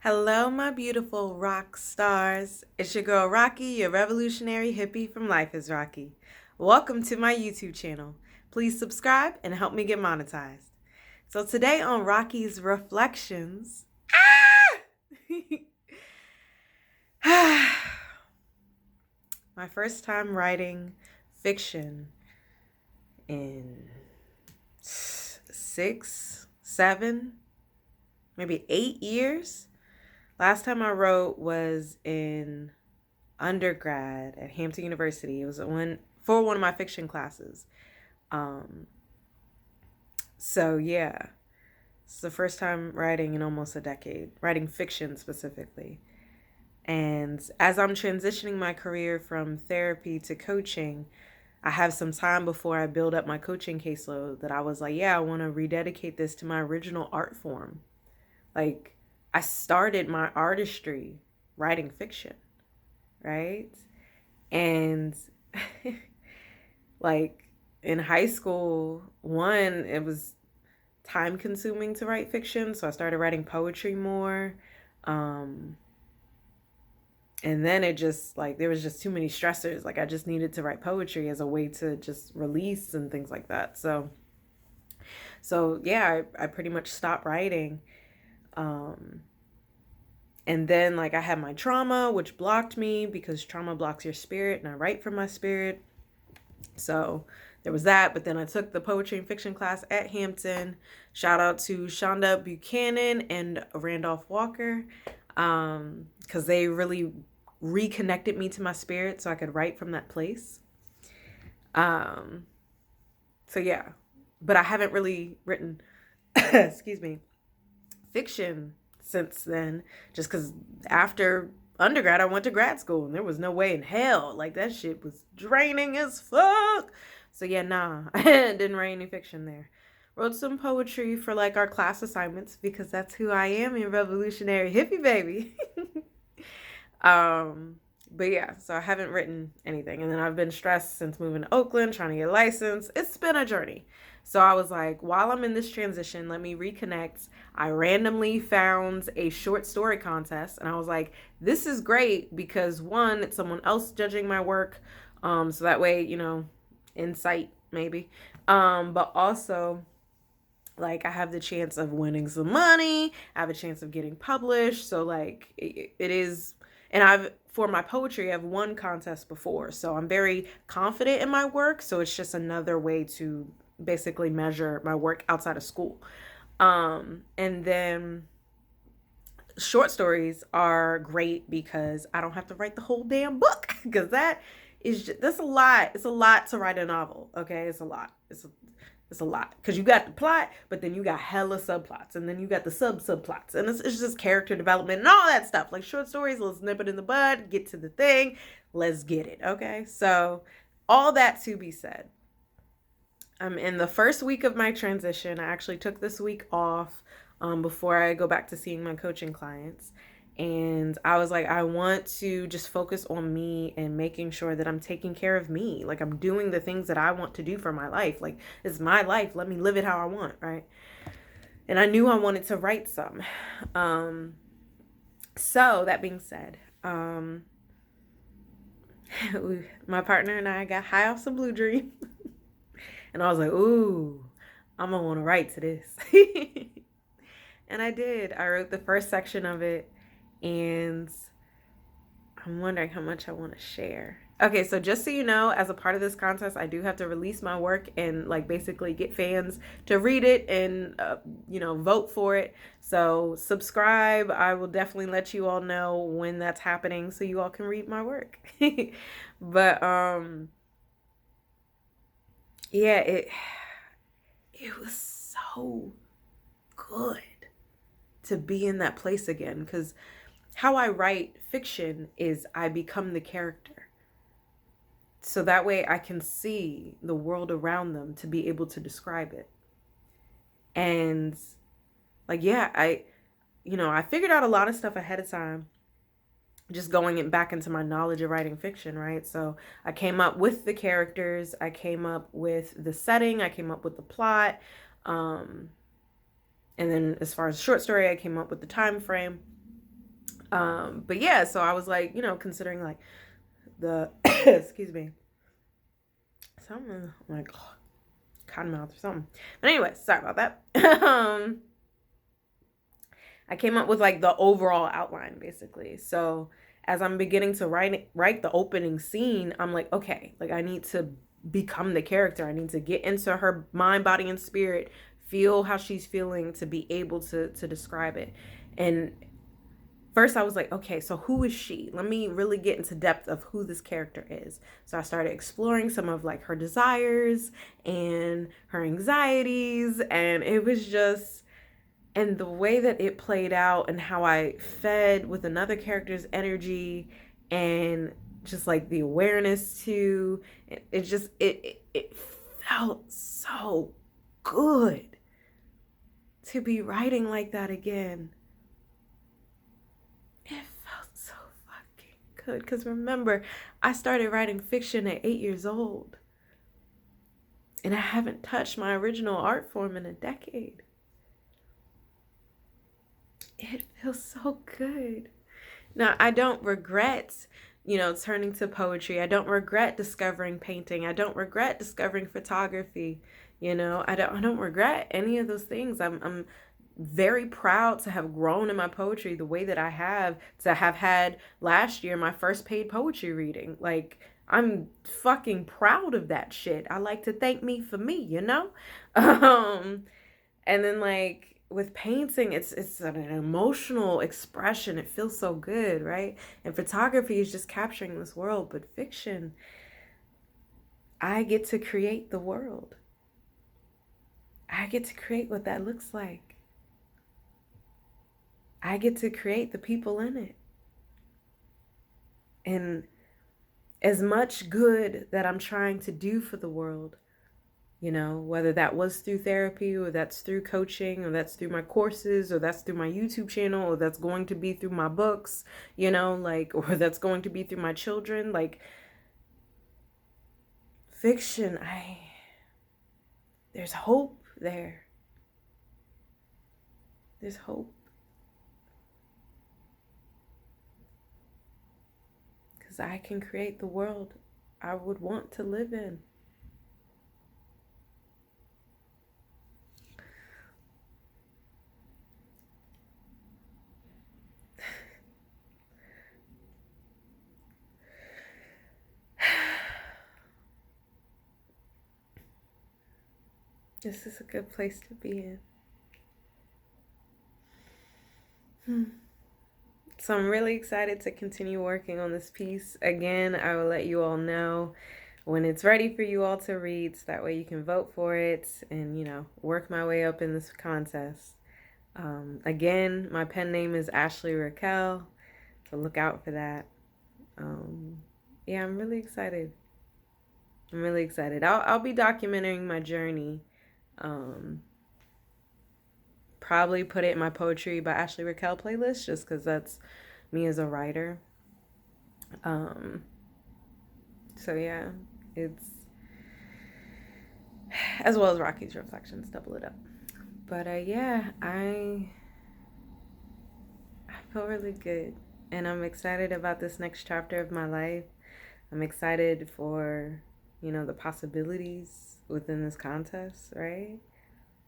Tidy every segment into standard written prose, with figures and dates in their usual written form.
Hello, my beautiful rock stars. It's your girl Rocqi, your revolutionary hippie from LifeIsRocqi. Welcome to my YouTube channel. Please subscribe and help me get monetized. So today on Rocqi's Reflections, my first time writing fiction in 6, 7, maybe 8 years. Last time I wrote was in undergrad at Hampton University. It was for one of my fiction classes. So yeah, it's the first time writing in almost a decade, writing fiction specifically. And as I'm transitioning my career from therapy to coaching, I have some time before I build up my coaching caseload that I was like, yeah, I want to rededicate this to my original art form. Like, I started my artistry writing fiction, right? And like in high school, it was time consuming to write fiction. So I started writing poetry more. And then it just there was just too many stressors. Like I just needed to write poetry as a way to just release and things like that. So yeah, I pretty much stopped writing. And then I had my trauma, which blocked me because trauma blocks your spirit, and I write from my spirit. So there was that. But then I took the poetry and fiction class at Hampton. Shout out to Shonda Buchanan and Randolph Walker, because they really reconnected me to my spirit so I could write from that place. So yeah, but I haven't really written, excuse me, fiction since then, just because after undergrad I went to grad school and there was no way in hell, that shit was draining as fuck. So yeah, nah, I didn't write any fiction there. Wrote some poetry for our class assignments because that's who I am, your revolutionary hippie baby. But yeah, so I haven't written anything. And then I've been stressed since moving to Oakland, trying to get a license. It's been a journey. So I was like, while I'm in this transition, let me reconnect. I randomly found a short story contest. And I was like, this is great because one, it's someone else judging my work. So that way, insight maybe. But also, I have the chance of winning some money. I have a chance of getting published. So it is, and for my poetry, I've won contests before. So I'm very confident in my work. So it's just another way to basically measure my work outside of school. And then short stories are great because I don't have to write the whole damn book, because that's a lot. It's a lot to write a novel. Okay. It's a lot. It's a lot because you got the plot, but then you got hella subplots, and then you got the subplots, and it's just character development and all that stuff. Like short stories, let's nip it in the bud, get to the thing, let's get it. Okay, so all that to be said, I'm in the first week of my transition. I actually took this week off before I go back to seeing my coaching clients. And I was like, I want to just focus on me and making sure that I'm taking care of me. I'm doing the things that I want to do for my life. It's my life. Let me live it how I want, right? And I knew I wanted to write some. So that being said, my partner and I got high off some Blue Dream. And I was like, ooh, I'm going to want to write to this. And I did. I wrote the first section of it. And I'm wondering how much I want to share. Okay, so just so you know, as a part of this contest, I do have to release my work and basically get fans to read it and vote for it. So subscribe. I will definitely let you all know when that's happening so you all can read my work. But yeah, it was so good to be in that place again, because how I write fiction is I become the character. So that way I can see the world around them to be able to describe it. And yeah, I figured out a lot of stuff ahead of time, just going back into my knowledge of writing fiction, right? So I came up with the characters, I came up with the setting, I came up with the plot. And then as far as short story, I came up with the time frame. But yeah, so I was like, considering like the, excuse me, something like cotton mouth or something. But anyway, sorry about that. I came up with like the overall outline basically. So as I'm beginning to write the opening scene, I'm like, okay, like I need to become the character. I need to get into her mind, body, and spirit, feel how she's feeling to be able to describe it. And first I was like, okay, so who is she? Let me really get into depth of who this character is. So I started exploring some of like her desires and her anxieties, and it was just, and the way that it played out and how I fed with another character's energy and just like the awareness too, it just it felt so good to be writing like that again. It felt so fucking good because remember, I started writing fiction at 8 years old and I haven't touched my original art form in a decade. It feels so good. Now, I don't regret, turning to poetry. I don't regret discovering painting. I don't regret discovering photography. I don't regret any of those things. I'm very proud to have grown in my poetry the way that I have, to have had last year my first paid poetry reading. Like, I'm fucking proud of that shit. I like to thank me for me. And then like with painting, it's an emotional expression. It feels so good, right? And photography is just capturing this world, but fiction, I get to create the world. I get to create what that looks like. I get to create the people in it. And as much good that I'm trying to do for the world, whether that was through therapy or that's through coaching or that's through my courses or that's through my YouTube channel or that's going to be through my books, or that's going to be through my children, like fiction, there's hope there. There's hope. Because I can create the world I would want to live in. This is a good place to be in. So I'm really excited to continue working on this piece. Again, I will let you all know when it's ready for you all to read, so that way you can vote for it and, work my way up in this contest. Again, my pen name is Ashley Raquel, so look out for that. Yeah, I'm really excited. I'll be documenting my journey. Probably put it in my Poetry by Ashley Raquel playlist, just because that's me as a writer. So yeah, it's, as well as Rocqi's reflections, double it up. But yeah, I feel really good, and I'm excited about this next chapter of my life. I'm excited for, the possibilities within this contest, right?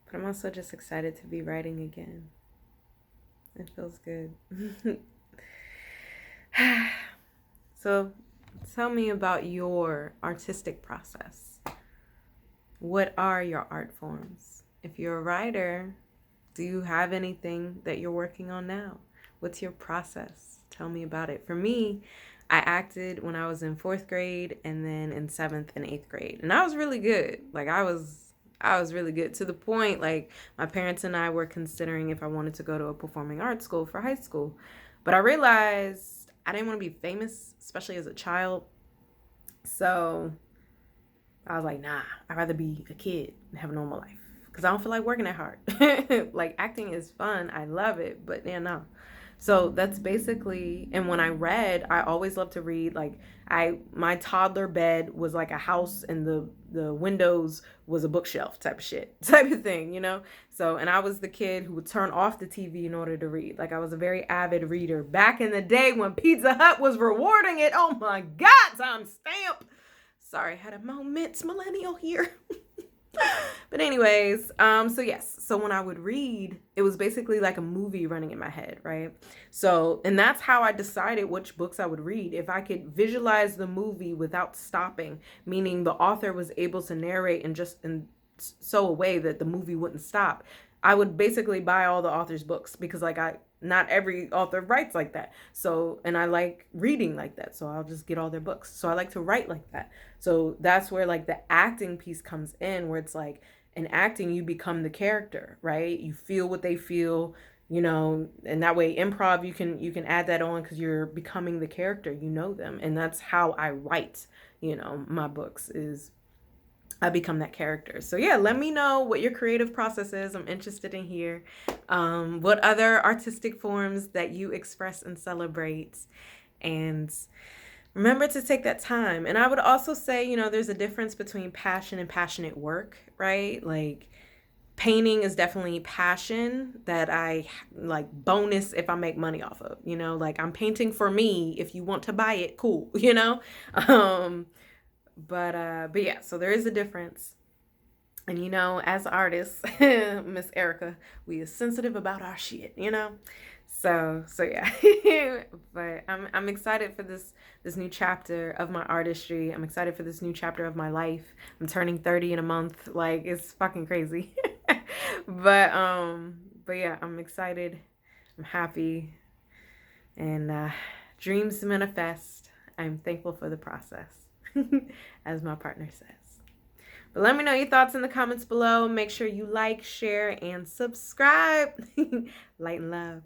But I'm also just excited to be writing again. It feels good. So tell me about your artistic process. What are your art forms? If you're a writer, do you have anything that you're working on now? What's your process? Tell me about it. For me, I acted when I was in 4th grade and then in 7th and 8th grade. And I was really good. Like I was really good, to the point like my parents and I were considering if I wanted to go to a performing arts school for high school. But I realized I didn't want to be famous, especially as a child. So I was like, nah, I'd rather be a kid and have a normal life because I don't feel like working that hard. Like acting is fun. I love it. But yeah, no. So that's basically, and when I read, I always loved to read. Like my toddler bed was like a house, and the windows was a bookshelf type of shit, type of thing, you know? So, and I was the kid who would turn off the TV in order to read. Like I was a very avid reader back in the day when Pizza Hut was rewarding it. Oh my God, time stamp. Sorry, I had a moment, millennial here. But anyways, so yes, so when I would read, it was basically like a movie running in my head, right? So, and that's how I decided which books I would read. If I could visualize the movie without stopping, meaning the author was able to narrate in so a way that the movie wouldn't stop, I would basically buy all the author's books, because like not every author writes like that. So, and I like reading like that. So I'll just get all their books. So I like to write like that. So that's where like the acting piece comes in, where it's like in acting, you become the character, right? You feel what they feel, you know, and that way improv, you can add that on because you're becoming the character, you know them. And that's how I write, you know, my books is I become that character. So yeah, let me know what your creative process is. I'm interested in here. What other artistic forms that you express and celebrate. And remember to take that time. And I would also say, you know, there's a difference between passion and passionate work, right? Like painting is definitely passion that I like bonus if I make money off of, you know, like I'm painting for me. If you want to buy it, cool, you know? But yeah, so there is a difference. And you know, as artists, Miss Erica, we is sensitive about our shit, you know? So yeah. But I'm excited for this new chapter of my artistry. I'm excited for this new chapter of my life. I'm turning 30 in a month. Like it's fucking crazy. But yeah, I'm excited. I'm happy. And dreams manifest. I'm thankful for the process. As my partner says. But let me know your thoughts in the comments below. Make sure you like, share, and subscribe. Light and love.